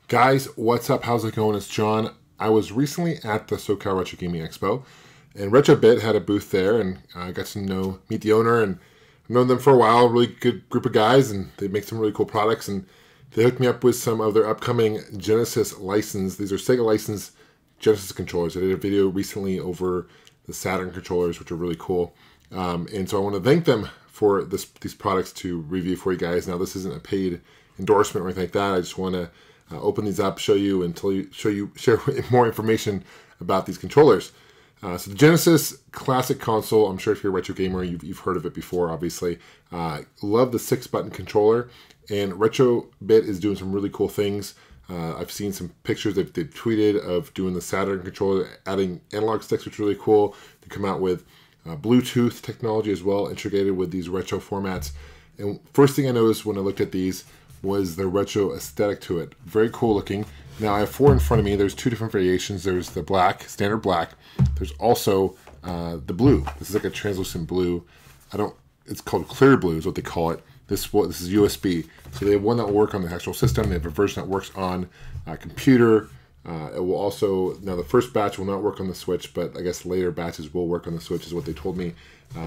Guys, what's up? How's it going? It's John. I was recently at the SoCal Retro Gaming Expo, and RetroBit had a booth there, and I got to meet the owner, and I've known them for a while. Really good group of guys, and they make some really cool products, and they hooked me up with some of their upcoming Genesis license. These are Sega licensed Genesis controllers. I did a video recently over the Saturn controllers, which are really cool, and so I want to thank them for these products to review for you guys. Now, this isn't a paid endorsement or anything like that. I just want to open these up, share more information about these controllers. So the Genesis Classic console, I'm sure if you're a retro gamer, you've heard of it before, obviously. Love the 6-button controller, and RetroBit is doing some really cool things. I've seen some pictures that they've tweeted of doing the Saturn controller, adding analog sticks, which is really cool. They come out with Bluetooth technology as well, integrated with these retro formats. And first thing I noticed when I looked at these was the retro aesthetic to it. Very cool looking. Now I have 4 in front of me. There's 2 different variations. There's the black, standard black. There's also the blue. This is like a translucent blue. It's called clear blue is what they call it. This is USB. So they have one that will work on the actual system. They have a version that works on a computer. It will also, now the first batch will not work on the Switch, but I guess later batches will work on the Switch is what they told me.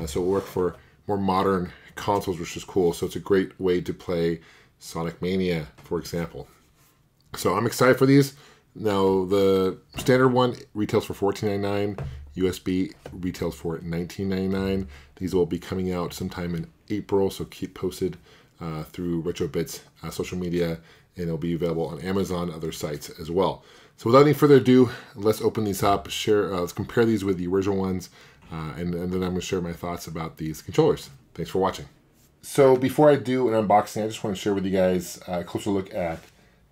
So it will work for more modern consoles, which is cool. So it's a great way to play Sonic Mania, for example. So I'm excited for these. Now the standard one retails for $14.99. USB retails for $19.99. These will be coming out sometime in April, so keep posted through RetroBit's social media, and it'll be available on Amazon and other sites as well. So without any further ado, let's open these up, let's compare these with the original ones, and then I'm going to share my thoughts about these controllers. Thanks for watching. So before I do an unboxing, I just want to share with you guys a closer look at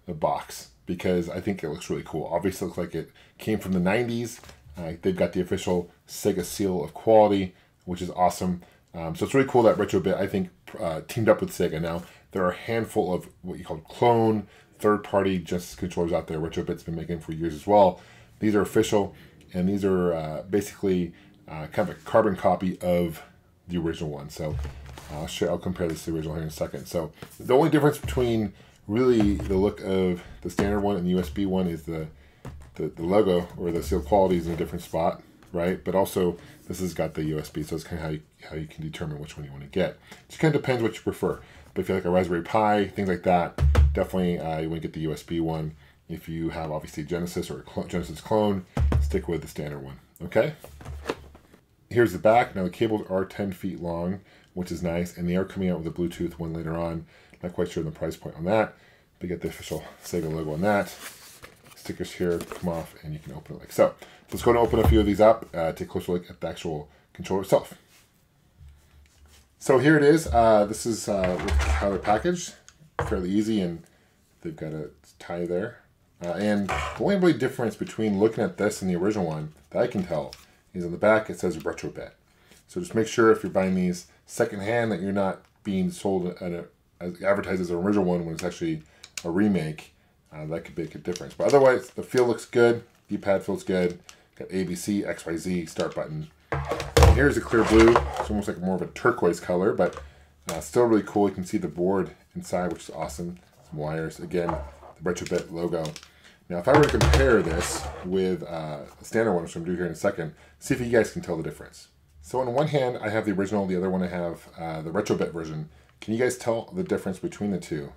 the box, because I think it looks really cool. Obviously, it looks like it came from the 90s. They've got the official Sega seal of quality, which is awesome. So it's really cool that RetroBit, I think, teamed up with Sega. Now, there are a handful of what you call clone, third-party Genesis controllers out there. RetroBit's been making for years as well. These are official, and these are basically kind of a carbon copy of the original one. So I'll compare this to the original here in a second. So the only difference between really the look of the standard one and the USB one is the logo or the seal quality is in a different spot, right? But also this has got the USB, so it's kind of how you can determine which one you want to get. It just kind of depends what you prefer. But if you like a Raspberry Pi, things like that, definitely you want to get the USB one. If you have obviously Genesis or a Genesis clone, stick with the standard one. Okay. Here's the back. Now the cables are 10 feet long, which is nice, and they are coming out with a Bluetooth one later on. Not quite sure the price point on that, but you get the official Sega logo on that. Stickers here come off, and you can open it like so. Let's go and open a few of these up, take a closer look at the actual controller itself. So here it is. This is how they're packaged. Fairly easy, and they've got a tie there. And the only really difference between looking at this and the original one that I can tell is on the back it says RetroBit. So just make sure if you're buying these secondhand that you're not being sold as advertised as an original one when it's actually a remake. That could make a difference. But otherwise, the feel looks good. D-pad feels good. Got ABC, XYZ, start button. And here's a clear blue. It's almost like more of a turquoise color, but still really cool. You can see the board inside, which is awesome. Some wires. Again, the RetroBit logo. Now, if I were to compare this with the standard one, which I'm going to do here in a second, see if you guys can tell the difference. So on one hand, I have the original. The other one I have the RetroBit version. Can you guys tell the difference between the two?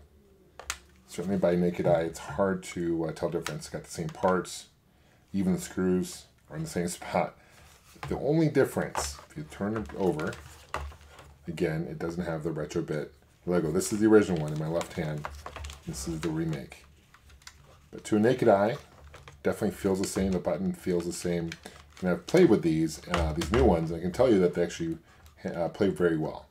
Certainly by naked eye, it's hard to tell difference. It's got the same parts, even the screws are in the same spot. The only difference, if you turn it over, again, it doesn't have the RetroBit logo. This is the original one in my left hand. This is the remake. But to a naked eye, definitely feels the same. The button feels the same. And I've played with these new ones, and I can tell you that they actually play very well.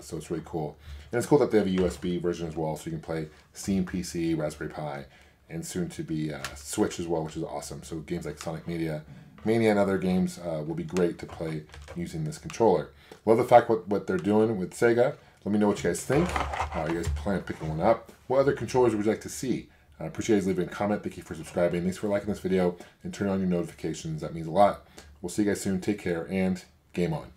So it's really cool. And it's cool that they have a USB version as well, so you can play Steam PC, Raspberry Pi, and soon to be Switch as well, which is awesome. So games like Sonic Mania and other games will be great to play using this controller. Love the fact what they're doing with Sega. Let me know what you guys think. You guys plan on picking one up. What other controllers would you like to see? I appreciate you guys leaving a comment. Thank you for subscribing. Thanks for liking this video and turning on your notifications. That means a lot. We'll see you guys soon. Take care and game on.